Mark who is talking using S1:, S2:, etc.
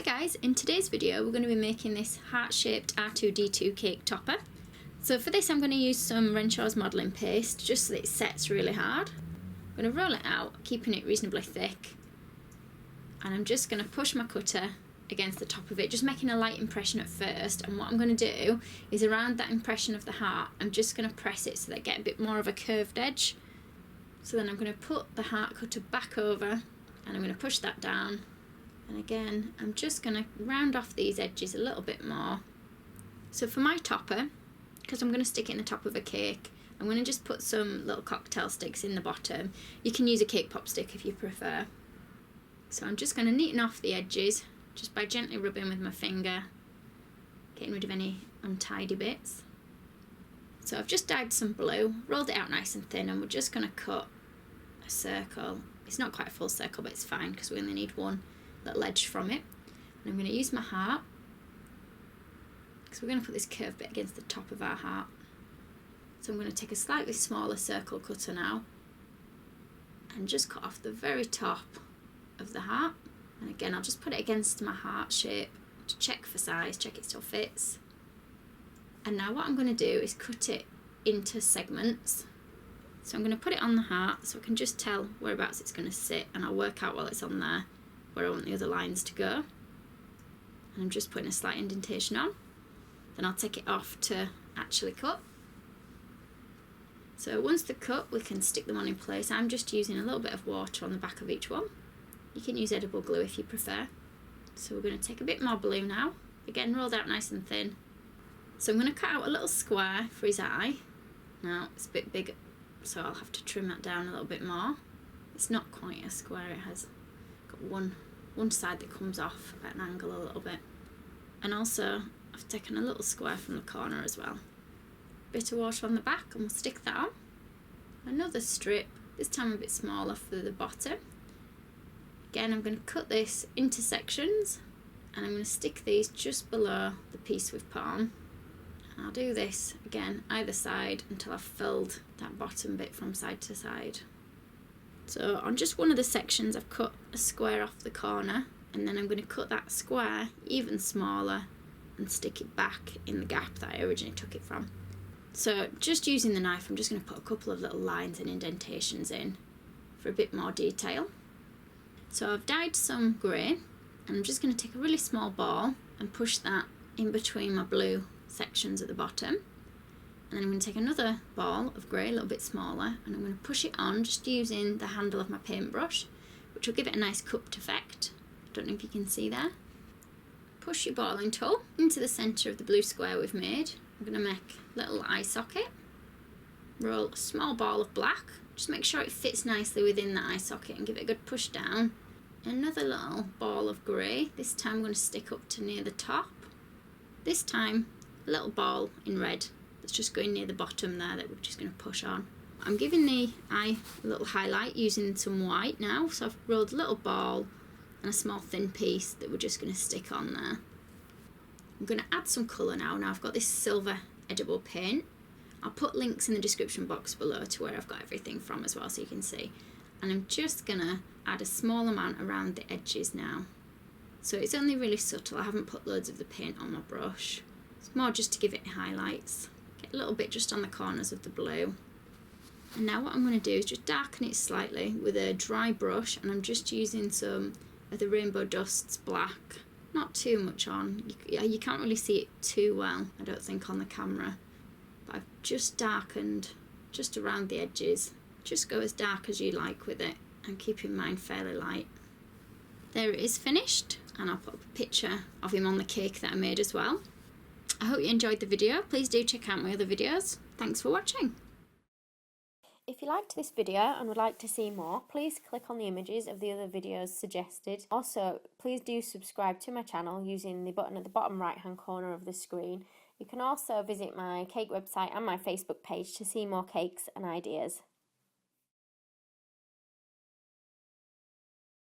S1: guys, in today's video we're going to be making this heart-shaped R2-D2 cake topper. So for this I'm going to use some Renshaw's modelling paste just so that it sets really hard. I'm going to roll it out, keeping it reasonably thick, and I'm just going to push my cutter against the top of it, just making a light impression at first. And what I'm going to do is around that impression of the heart, I'm just going to press it so that I get a bit more of a curved edge. So then I'm going to put the heart cutter back over and I'm going to push that down. And again, I'm just going to round off these edges a little bit more. So for my topper, because I'm going to stick it in the top of a cake, I'm going to just put some little cocktail sticks in the bottom. You can use a cake pop stick if you prefer. So I'm just going to neaten off the edges just by gently rubbing with my finger, getting rid of any untidy bits. So I've just dyed some blue, rolled it out nice and thin, and we're just going to cut a circle. It's not quite a full circle, but it's fine because we only need one little edge from it. And I'm going to use my heart, because we're going to put this curved bit against the top of our heart. So I'm going to take a slightly smaller circle cutter now and just cut off the very top of the heart. And again, I'll just put it against my heart shape to check for size, check it still fits. And now what I'm going to do is cut it into segments. So I'm going to put it on the heart so I can just tell whereabouts it's going to sit, and I'll work out while it's on there where I want the other lines to go. And I'm just putting a slight indentation on. Then I'll take it off to actually cut. So once they're cut, we can stick them on in place. I'm just using a little bit of water on the back of each one. You can use edible glue if you prefer. So we're going to take a bit more blue now. Again, rolled out nice and thin. So I'm going to cut out a little square for his eye. Now it's a bit big, so I'll have to trim that down a little bit more. It's not quite a square, it has got one side that comes off at an angle a little bit. And also I've taken a little square from the corner as well. Bit of water on the back, and we'll stick that on. Another strip, this time a bit smaller for the bottom. Again, I'm going to cut this into sections, and I'm going to stick these just below the piece we've put on. And I'll do this again either side until I've filled that bottom bit from side to side. So on just one of the sections I've cut a square off the corner, and then I'm going to cut that square even smaller and stick it back in the gap that I originally took it from. So just using the knife, I'm just going to put a couple of little lines and indentations in for a bit more detail. So I've dyed some grey, and I'm just going to take a really small ball and push that in between my blue sections at the bottom. And then I'm going to take another ball of grey, a little bit smaller, and I'm going to push it on just using the handle of my paintbrush, which will give it a nice cupped effect. I don't know if you can see there. Push your balling tool into the centre of the blue square we've made. I'm going to make a little eye socket. Roll a small ball of black. Just make sure it fits nicely within the eye socket and give it a good push down. Another little ball of grey. This time I'm going to stick up to near the top. This time a little ball in red that's just going near the bottom there that we're just going to push on. I'm giving the eye a little highlight using some white now. So I've rolled a little ball and a small thin piece that we're just going to stick on there. I'm going to add some colour now. Now I've got this silver edible paint. I'll put links in the description box below to where I've got everything from as well so you can see. And I'm just going to add a small amount around the edges now. So it's only really subtle, I haven't put loads of the paint on my brush. It's more just to give it highlights. Get a little bit just on the corners of the blue. And now what I'm going to do is just darken it slightly with a dry brush, and I'm just using some of the Rainbow Dust's black. Not too much on, you can't really see it too well, I don't think, on the camera. But I've just darkened just around the edges. Just go as dark as you like with it, and keep in mind fairly light. There it is finished, and I'll put up a picture of him on the cake that I made as well. I hope you enjoyed the video. Please do check out my other videos. Thanks for watching.
S2: If you liked this video and would like to see more, please click on the images of the other videos suggested. Also, please do subscribe to my channel using the button at the bottom right hand corner of the screen. You can also visit my cake website and my Facebook page to see more cakes and ideas.